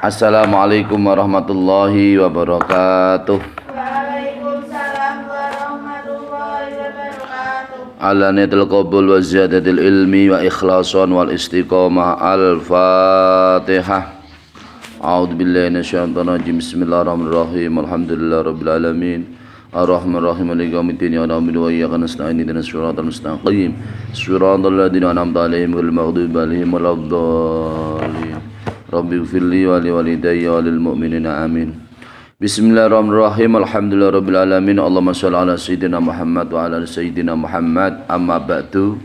Assalamualaikum warahmatullahi wabarakatuh. Waalaikumsalam warahmatullahi wabarakatuh. Ala niyatil qabul wa ziyadatil ilmi wa ikhlasan wal istiqamah. Al-Fatihah. A'udzu billahi minasyaitonir rajim. Bismillahirrahmanirrahim. Alhamdulillahirabbil alamin. Ar-Rahmanir-Rahim maliki yaumiddin. Ya na'budu wa iyyaka nasta'in. Ihdinas siratal mustaqim. Siratal ladzina an'amta 'alaihim ghairil maghdubi 'alaihim waladdallin. Rabbighfirli wa liwalidayya wa lil mu'minina amin. Bismillahirrahmanirrahim. Alhamdulillahirabbil alamin. Allahumma shalli ala sayyidina Muhammad wa ala ali sayyidina Muhammad. Amma ba'du.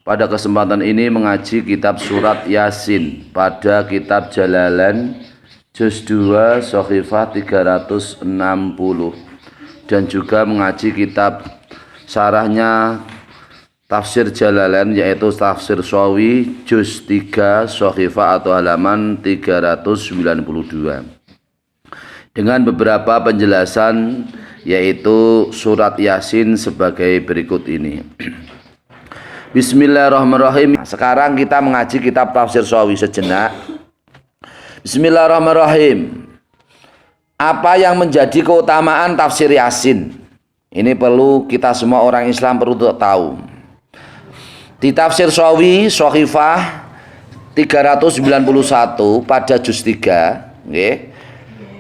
Pada kesempatan ini mengaji kitab surat Yasin pada kitab Jalalain juz 2 Shahifah 360 dan juga mengaji kitab syarahnya Tafsir Jalalain yaitu Tafsir Shawi juz 3 Shahifah atau halaman 392 dengan beberapa penjelasan yaitu surat Yasin sebagai berikut ini. Bismillahirrahmanirrahim. Sekarang kita mengaji kitab Tafsir Shawi sejenak. Bismillahirrahmanirrahim. Apa yang menjadi keutamaan tafsir Yasin? Ini perlu kita semua orang Islam perlu tahu. Di Tafsir Shawi Shahifah 391 pada juz 3, okay.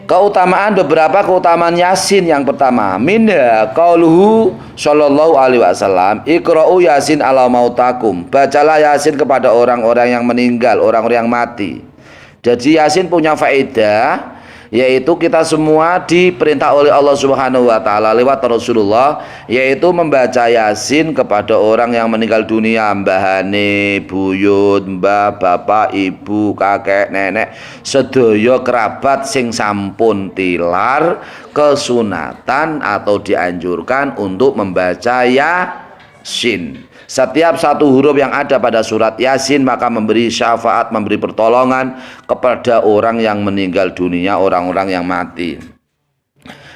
Keutamaan beberapa keutamaan Yasin. Yang pertama, minha qauluhu sallallahu alaihi wasallam, iqra'u Yasin ala mautakum. Bacalah Yasin kepada orang-orang yang meninggal, orang-orang yang mati. Jadi Yasin punya faedah, yaitu kita semua diperintah oleh Allah Subhanahu wa taala lewat Rasulullah, yaitu membaca Yasin kepada orang yang meninggal dunia, mbahane, buyut, mbah, bapak, ibu, kakek, nenek, sedaya kerabat sing sampun tilar, kesunatan atau dianjurkan untuk membaca Yasin. Setiap satu huruf yang ada pada surat Yasin maka memberi syafaat, memberi pertolongan kepada orang yang meninggal dunia, orang-orang yang mati.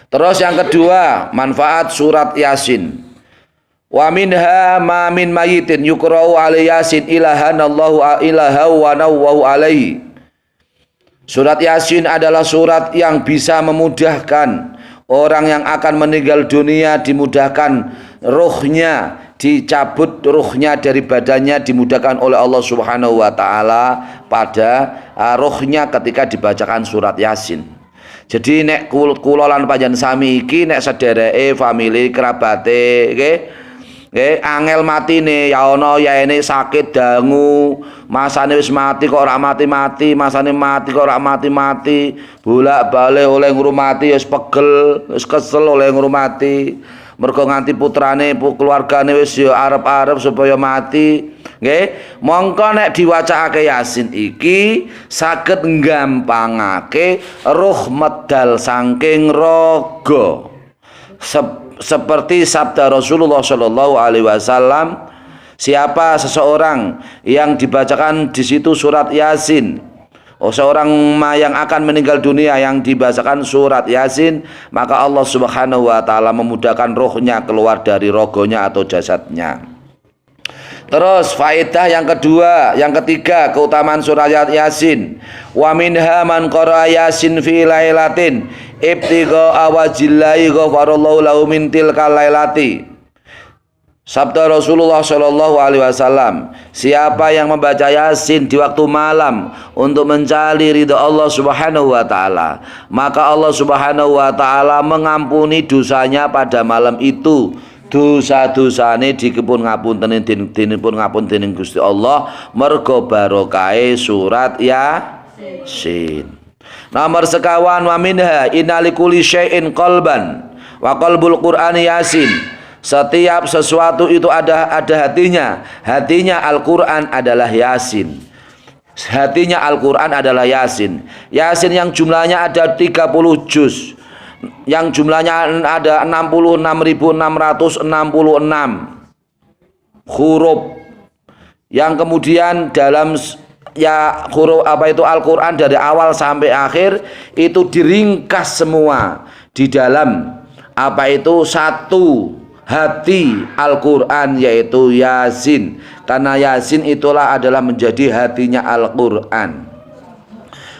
Terus yang kedua, manfaat surat Yasin. Wa minha ma min mayitin yuqra'u alaihi Yasin ilahanallahu ilahahu wa nawwahu alaihi. Surat Yasin adalah surat yang bisa memudahkan orang yang akan meninggal dunia, dimudahkan ruhnya, dicabut ruhnya dari badannya, dimudahkan oleh Allah Subhanahu wa taala pada ruhnya ketika dibacakan surat Yasin. Jadi nek kula lan panjenengan sami iki nek sedereke, famili, kerabate, nggih, angel matine ya ana yaene sakit dangu, masane wis mati kok ora mati-mati, masane mati kok ora mati-mati, bolak-balik oleh ngrumati wis pegel, wis kesel oleh ngrumati. Mergo nganti putrane keluargane wis ya arep-arep supaya mati, nggih. Mongko nek diwacakake Yasin iki saged nggampangake ruh medal saking raga. Seperti sabda Rasulullah sallallahu alaihi wasallam, siapa seseorang yang dibacakan di situ surat Yasin, seorang yang akan meninggal dunia yang dibacakan surat Yasin, maka Allah Subhanahu wa taala memudahkan rohnya keluar dari rogonya atau jasadnya. Terus faedah yang kedua, yang ketiga, keutamaan surat Yasin. Wa minha man qara'a Yasin fi lailatin ibtigha awajillahi ghafarallahu lahu min tilkal lailati. Sabda Rasulullah Shallallahu Alaihi Wasallam, siapa yang membaca Yasin di waktu malam untuk mencari ridha Allah Subhanahu Wa Taala, maka Allah Subhanahu Wa Taala mengampuni dosanya pada malam itu. Dosa-dosane dipun ngapunten Gusti Allah mergo barokahe surat Yasin. Nomor sekawan, wa minha innalikuli syai'in qalban wa qalbul Qur'ani Yasin. Setiap sesuatu itu ada hatinya. Hatinya Al-Quran adalah Yasin. Hatinya Al-Quran adalah Yasin. Yasin yang jumlahnya ada 30 juz, yang jumlahnya ada 66.666 huruf, yang kemudian dalam huruf Al-Quran dari awal sampai akhir itu diringkas semua di dalam satu hati Al-Quran, yaitu Yasin. Karena Yasin itulah adalah menjadi hatinya Al-Quran.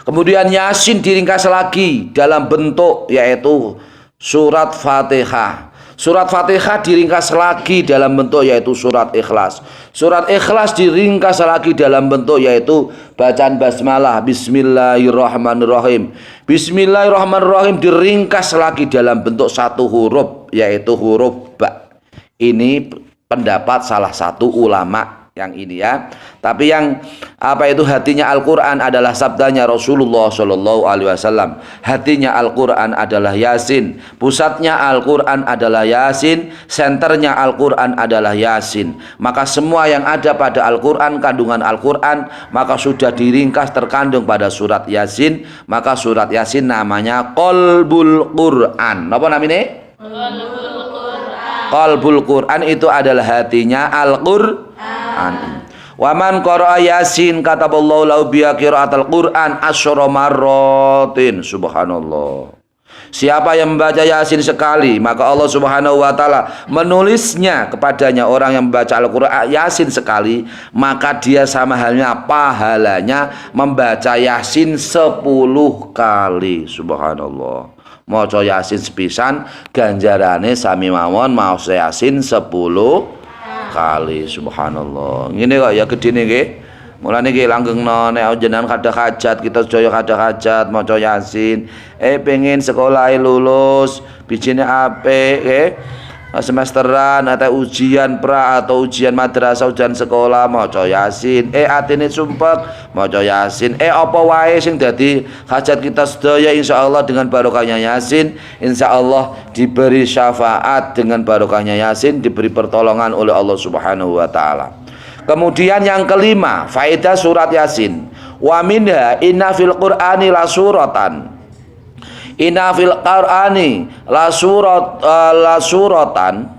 Kemudian Yasin diringkas lagi dalam bentuk yaitu surat Fatihah. Surat Fatihah diringkas lagi dalam bentuk yaitu surat Ikhlas. Surat Ikhlas diringkas lagi dalam bentuk yaitu bacaan basmalah, Bismillahirrahmanirrahim. Bismillahirrahmanirrahim diringkas lagi dalam bentuk satu huruf yaitu huruf ba. Ini pendapat salah satu ulama yang ini ya. Tapi yang hatinya Al-Quran adalah sabdanya Rasulullah Shallallahu Alaihi Wasallam. Hatinya Al-Quran adalah Yasin. Pusatnya Al-Quran adalah Yasin. Senternya Al-Quran adalah Yasin. Maka semua yang ada pada Al-Quran, kandungan Al-Quran, maka sudah diringkas terkandung pada surat Yasin. Maka surat Yasin namanya Qalbul Quran. Apa namanya? Qalbul Quran itu adalah hatinya Al-Quran. Waman qara'a Yasin kataballahu lahu biha qiraatal Quran asyra marratin. Subhanallah. Siapa yang membaca Yasin sekali, maka Allah Subhanahu wa taala menulisnya kepadanya orang yang membaca Al-Qur'an Yasin sekali, maka dia sama halnya pahalanya membaca Yasin 10 kali. Subhanallah. Maca Yasin sepisan ganjarane sami mawon maos Yasin 10 kali. Subhanallah. Ngene kok ya gedene nggih. Mulane nggih langgengno nek jenengan kada hajat, kita sedaya kada hajat maca Yasin. Pengen sekolah lulus, bijine apik nggih. Semesteran atau ujian pra atau ujian madrasah, ujian sekolah maca Yasin. Atine sumpek maca Yasin. Apa wae sing dadi hajat kita sedaya insyaallah dengan barokahnya Yasin, insyaallah diberi syafaat dengan barokahnya Yasin, diberi pertolongan oleh Allah Subhanahu wa taala. Kemudian yang kelima, faedah surat Yasin. Wa minha inna fil Qur'ani la suratan. Inna fil Qur'ani la suratan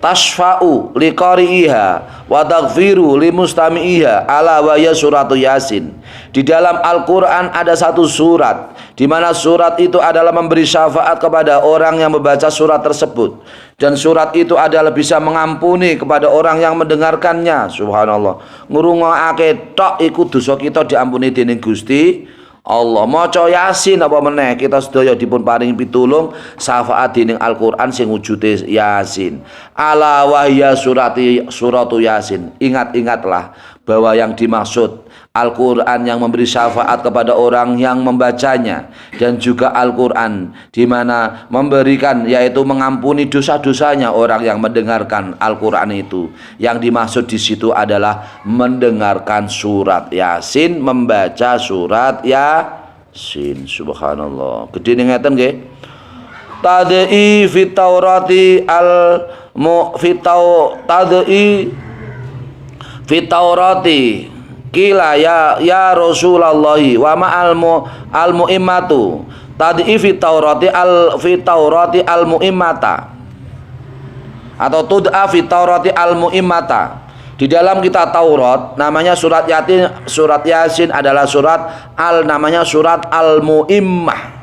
tasfa'u liqari'iha wa taghfiru limustami'iha ala wa ya suratu Yasin. Di dalam Al-Qur'an ada satu surat di mana surat itu adalah memberi syafaat kepada orang yang membaca surat tersebut, dan surat itu adalah bisa mengampuni kepada orang yang mendengarkannya. Subhanallah. Ngrungokake tok iku dosa kita diampuni dening Gusti Allah. Maca Yasin apa meneh kita sedaya dipun paring pitulung syafaat dening Al-Qur'an sing wujude Yasin. Ala wahya suratu Yasin. Ingat-ingatlah bahwa yang dimaksud Al-Quran yang memberi syafaat kepada orang yang membacanya, dan juga Al-Quran di mana memberikan yaitu mengampuni dosa-dosanya orang yang mendengarkan Al-Quran itu. Yang dimaksud di situ adalah mendengarkan surat Yasin, membaca surat Yasin. Subhanallah. Gede ngeten nggih. Tad'i fit Taurati fit Taurati kila ya Rasulullah wa al mu'immatu tad'i fit Taurati al mu'immata atau tud'a fit Taurati al mu'immata. Di dalam kitab Taurat namanya surat Yasin adalah surat namanya surat al mu'immah.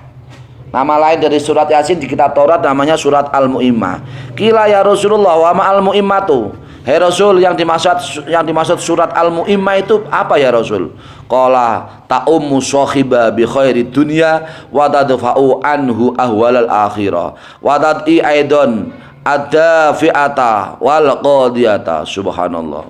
Nama lain dari surat Yasin di kitab Taurat namanya surat al mu'immah. Kila ya Rasulullah wa al mu'immatu. Hei Rasul, yang dimaksud surat Al-Mu'immah itu apa ya Rasul? Qala ta'ummu sahiba bi khairi dunya wa tadfa'u anhu ahwalal akhirah wa tad'i aidon ad-dafi'ata wal qadiyata. Subhanallah.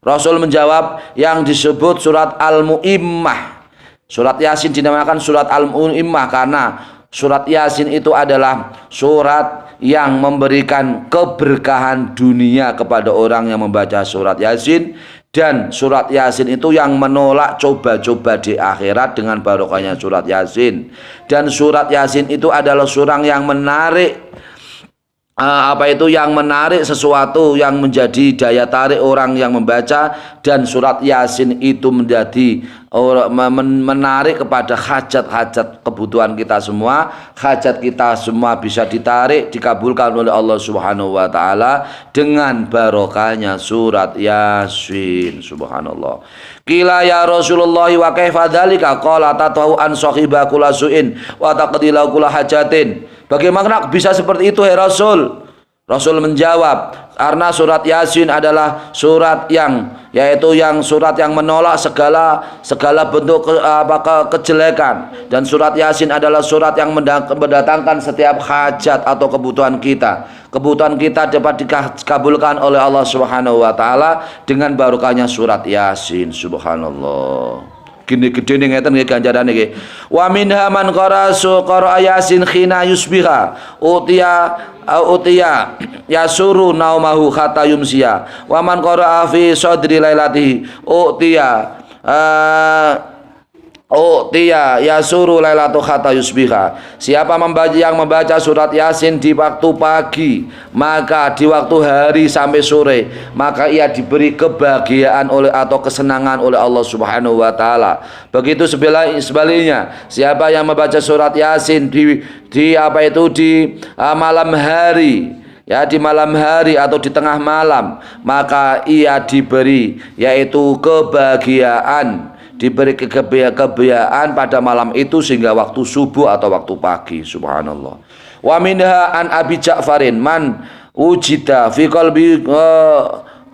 Rasul menjawab, yang disebut surat Al-Mu'immah, surat Yasin dinamakan surat Al-Mu'immah karena surat Yasin itu adalah surat yang memberikan keberkahan dunia kepada orang yang membaca surat Yasin, dan surat Yasin itu yang menolak coba-coba di akhirat dengan barokahnya surat Yasin. Dan surat Yasin itu adalah surat yang menarik yang menarik sesuatu yang menjadi daya tarik orang yang membaca, dan surat Yasin itu menjadi menarik kepada hajat-hajat kebutuhan kita semua. Hajat kita semua bisa ditarik, dikabulkan oleh Allah Subhanahu wa taala dengan barokahnya surat Yasin. Subhanallah. Qila ya Rasulullah wa kaifa dzalika? Qala tatau an sahiba kulasuin wa taqdilau kula hajatin. Bagaimana bisa seperti itu, hai Rasul? Rasul menjawab, karena surat Yasin adalah surat yang surat yang menolak segala bentuk kejelekan, dan surat Yasin adalah surat yang mendatangkan setiap hajat atau kebutuhan kita. Kebutuhan kita dapat dikabulkan oleh Allah Subhanahu wa taala dengan barokahnya surat Yasin. Subhanallah. Gini gede nih ngeten nggih ganjarane nggih. Wa minha man qara Yasin khina yusbiha utiya yasuru naumahu hatta yumsiya wa man qara fi sadri lailatihi utiya yasuru lailatu hatta yusbiha. Siapa yang membaca surat Yasin di waktu pagi, maka di waktu hari sampai sore, maka ia diberi kebahagiaan atau kesenangan oleh Allah Subhanahu wa taala. Begitu sebaliknya, siapa yang membaca surat Yasin di malam hari, di malam hari atau di tengah malam, maka ia diberi kebahagiaan pada malam itu sehingga waktu subuh atau waktu pagi. Subhanallah. Wa minha an Abi Ja'farin man ujida fi qalbi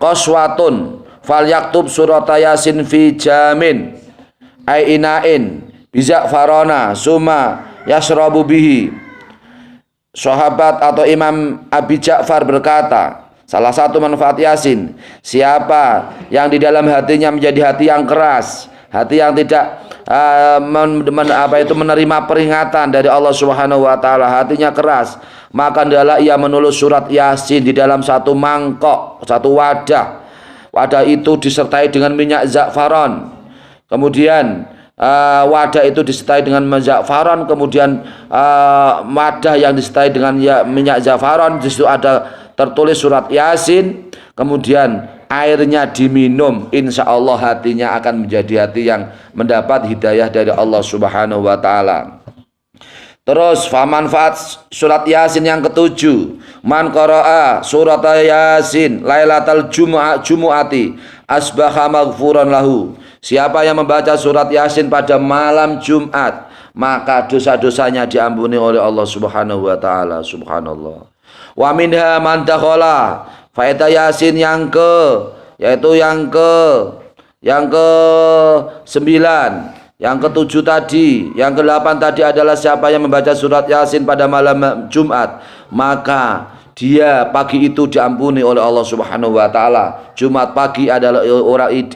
qaswatun falyaktub surat Yasin fi jamin ai inain biza'farana summa yasrabu bihi. Sahabat atau Imam Abi Ja'far berkata, salah satu manfaat Yasin, siapa yang di dalam hatinya menjadi hati yang keras, hati yang tidak menerima peringatan dari Allah Subhanahu wa taala, hatinya keras, maka hendaklah ia menulis surat Yasin di dalam satu mangkok, satu wadah. Wadah itu disertai dengan minyak za'faron. Kemudian wadah itu disertai dengan minyak za'faron, kemudian wadah yang disertai dengan minyak za'faron, di situ ada tertulis surat Yasin, kemudian airnya diminum, insya Allah hatinya akan menjadi hati yang mendapat hidayah dari Allah Subhanahu wa taala. Terus manfaat surat Yasin yang ketujuh, man qara'a surat Yasin lailatal jumu'ati asbaha maghfuran lahu. Siapa yang membaca surat Yasin pada malam Jumat, maka dosa-dosanya diampuni oleh Allah Subhanahu wa taala. Subhanallah. Wa minha man dakhala faedah Yasin yang ke 9, yang ke-7 tadi, yang ke-8 tadi adalah siapa yang membaca surat Yasin pada malam Jumat, maka dia pagi itu diampuni oleh Allah Subhanahu wa taala. Jumat pagi adalah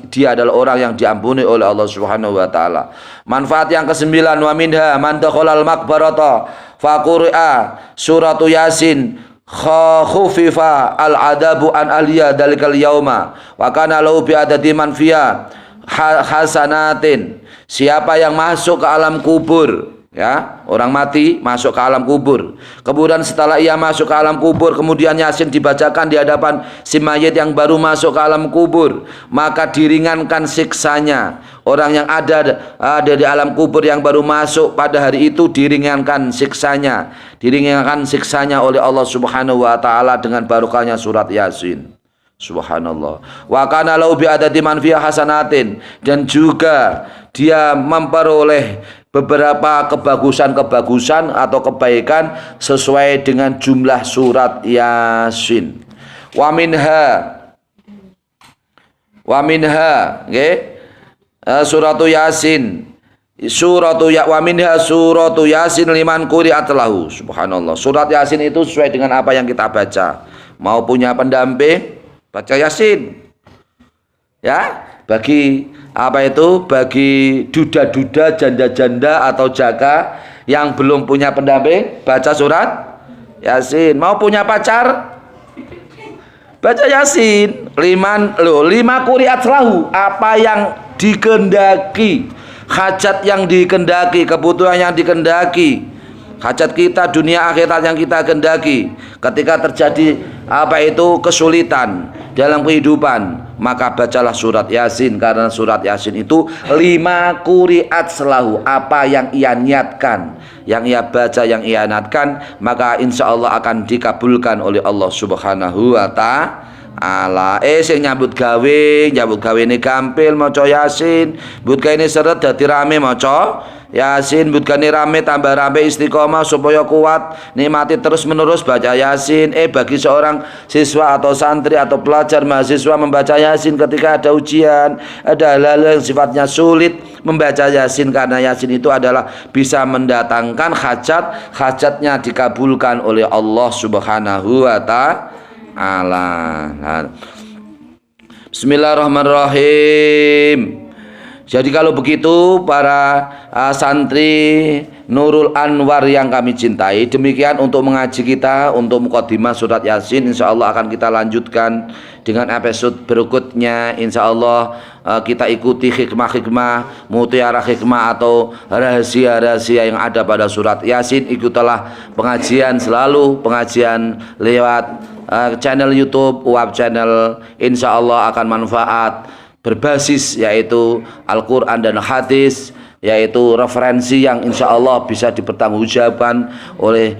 dia adalah orang yang diampuni oleh Allah Subhanahu wa taala. Manfaat yang ke-9, wa minha man dakhalal maqbarata fa quri'a suratu Yasin khufifa al-adabu an aliya dalikal yauma wa kana lahu bi adadi man fiya hasanatin. Siapa yang masuk ke alam kubur, orang mati masuk ke alam kubur, kemudian setelah ia masuk ke alam kubur, kemudian Yasin dibacakan di hadapan si mayit yang baru masuk ke alam kubur, maka diringankan siksanya. Orang yang ada di alam kubur yang baru masuk pada hari itu diringankan siksanya oleh Allah Subhanahu wa taala dengan barokahnya surat Yasin. Subhanallah. Wa kana lahu bi adadi man fiha hasanatin, dan juga dia memperoleh beberapa kebagusan atau kebaikan sesuai dengan jumlah surat Yasin. Wa minha suratu Yasin wa minha suratu Yasin liman quri'at lahu. Subhanallah. Surat Yasin itu sesuai dengan apa yang kita baca. Mau punya pendamping, baca Yasin. Bagi duda-duda, janda-janda atau jaka yang belum punya pendamping, baca surat Yasin. Mau punya pacar, baca Yasin. Lima quri'at lahu, apa yang dikendaki, hajat yang dikendaki, kebutuhan yang dikendaki, hajat kita dunia akhirat yang kita kendaki. Ketika terjadi kesulitan dalam kehidupan, maka bacalah surat Yasin, karena surat Yasin itu 5 quri'at selahu, apa yang ia niatkan, yang ia baca, yang ia niatkan, maka insya Allah akan dikabulkan oleh Allah Subhanahu wa ala. Sing nyambut gawe ini gampil maca Yasin, mbut gawe seret dadi rame maca Yasin, mbut gawe rame tambah rame istiqomah supaya kuat nikmati terus menerus baca Yasin. Bagi seorang siswa atau santri atau pelajar mahasiswa membaca Yasin ketika ada ujian, ada hal-hal yang sifatnya sulit, membaca Yasin karena Yasin itu adalah bisa mendatangkan hajatnya dikabulkan oleh Allah Subhanahu wa ta'ala. Bismillahirrahmanirrahim. Jadi kalau begitu para santri Nurul Anwar yang kami cintai, demikian untuk mengaji kita untuk mukadimah surat Yasin. Insya Allah akan kita lanjutkan dengan episode berikutnya. Insya Allah kita ikuti hikmah-hikmah, mutiara hikmah atau rahasia-rahasia yang ada pada surat Yasin. Ikutilah pengajian selalu, pengajian lewat channel YouTube, web channel. Insya Allah akan manfaat berbasis yaitu Al-Quran dan hadis, yaitu referensi yang insya Allah bisa dipertanggungjawabkan oleh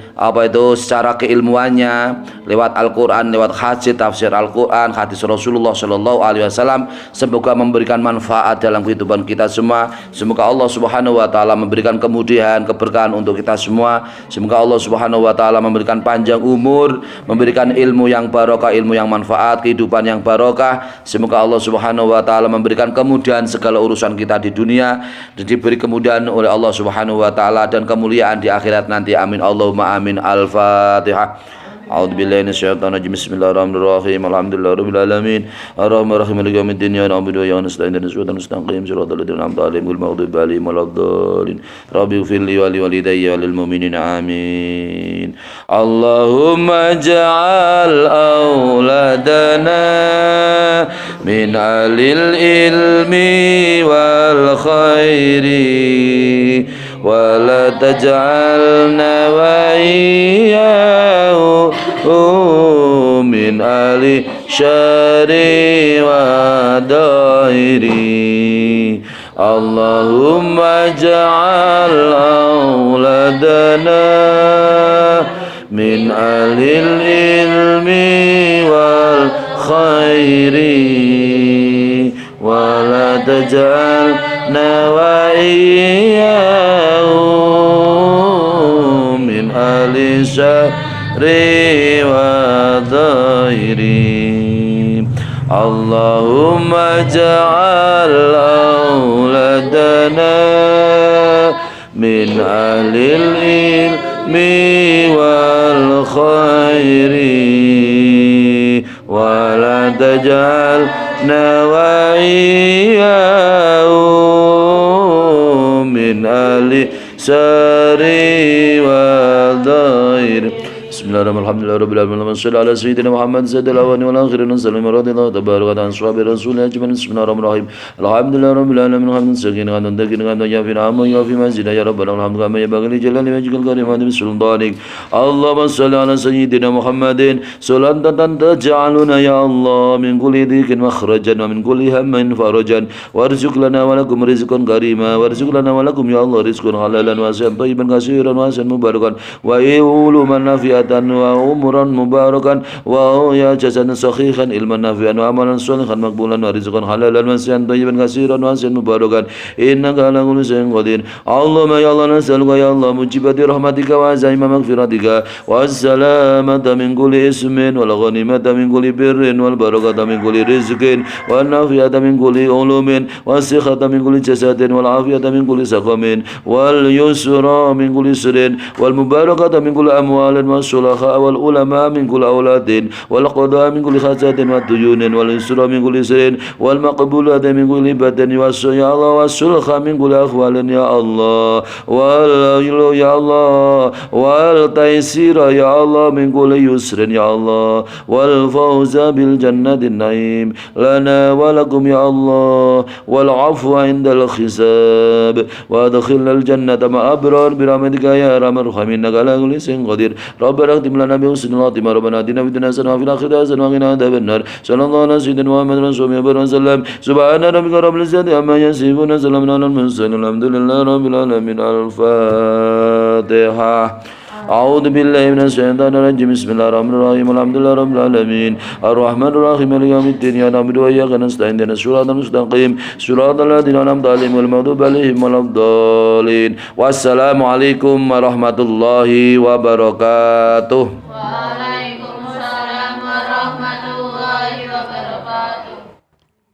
secara keilmuannya lewat Al-Quran, lewat hadis, tafsir Al-Quran, hadis Rasulullah Shallallahu Alaihi Wasallam. Semoga memberikan manfaat dalam kehidupan kita semua. Semoga Allah Subhanahu Wa Taala memberikan kemudahan, keberkahan untuk kita semua. Semoga Allah Subhanahu Wa Taala memberikan panjang umur, memberikan ilmu yang barokah, ilmu yang manfaat, kehidupan yang barokah. Semoga Allah Subhanahu Wa Taala memberikan kemudahan segala urusan kita di dunia dan diberi kemudahan oleh Allah Subhanahu wa taala dan kemuliaan di akhirat nanti. Amin Allahumma amin. Al-Fatihah. A'udzubillahi minasyaitonir rajim. Bismillahirrahmanirrahim. Alhamdulillahirabbil alamin. Arrahmanirrahim. Maliki yaumiddin. Iyyaka na'budu wa iyyaka nasta'in. Ihdinas siratal mustaqim. Shiratal ladzina an'amta 'alaihim ghairil maghdubi 'alaihim waladdallin. Rabbi ighfirli wa li walidayya wa lil mu'minina. Amin. Allahumma ja'al auladana min alil ilmi wal khairi wa la taj'alna wa iyyahu min ali syari wa dairi. Allahumma ja'al auladana min alil ilmi wal khairi wa la taj'alna wa iyyahu min ahli syarri wa dhairi. Allahumma ja'al auladana min ahlil ilmi wal khairi wa la taj'alna wa iyyahu min ahli syarri wa dhairi. Bismillahirrahmanirrahim. Alhamdulillah sayyidina Muhammad sayyidil awwalin wal akhirin. Sallallahu tabaraka wa ta'ala rasul ajmain. Bismillahirrahmanirrahim. Alhamdulillahirabbil alamin. Hamdan sakinan wa takinan wa yafina amma yafi mazida ya rabbana alhamdu kama yabghali jalali wajhikal karim wa bisultanik. Allahumma shalli ala sayyidina Muhammadin salatan taj'aluna ya Allah min kulli dhikin makhrajan wa min kulli hammin farajan warzuq lana wa lakum rizqan karima warzuq lana wa lakum ya Allah rizqan halalan wasi'an thayyiban katsiran wasi'an mubarakan wa uluman nafi'at wa umuran mubarakan wa ya jazanan sakhihan ilman nafi'an wa amalan sholihan maqbulan wa rizqan halalan wasi'an thayyiban katsiran wasi'an mubarakan innaka ala kulli syai'in qadir. Allahumma ya Allah nas'aluka ya Allah mujibati rahmatika wa azaima maghfiratika wa assalamata min kulli ismin wal ghanimata min kulli birrin wal barakata min kulli rizqin wa nafi'ata min kulli ulumin wa sikhata min kulli jasadin wal afiyata min kulli saqamin wal yusra min kulli sirrin wal mubarakata min kulli amwalin wa sulakha wal ulama min kulli auladin wal qada min kulli hasatin wa tuyunin wal yusra min kulli sirrin wal maqbulata min kulli badani wa ya Allah wa sulha min kulli akhwalin ya Allah wal ya Allah wal taysira ya Allah min kulli yusrin ya Allah wal fawza bil jannatin naim lana wa lakum ya Allah wal afwa indal hisab wa adkhilna al jannata ma abrar bi rahmatika ya arhamar rahimin innaka ala kulli syai'in qadir. Rabbana اختم لنا بحسن الخاتمة ربنا آتنا في الدنيا حسنة وفي الآخرة حسنة وقنا عذاب النار. صلى الله على سيدنا محمد رسول الله وسلم. سبحان ربك رب العزة عما يصفون وسلام على المرسلين الحمد لله رب العالمين. الفاتحة. A'udzu billahi minasyaitonir rajim. Bismillahirrahmanirrahim. Alhamdulillahirabbil alamin. Arrahmanirrahim. Maliki yaumiddin. Iyyaka na'budu wa iyyaka nasta'in. Ihdinas siratal mustaqim. Siratal ladzina an'amta 'alaihim ghairil maghdubi 'alaihim waladdallin. Wassalamualaikum warahmatullahi wabarakatuh. Waalaikumsalam warahmatullahi wabarakatuh.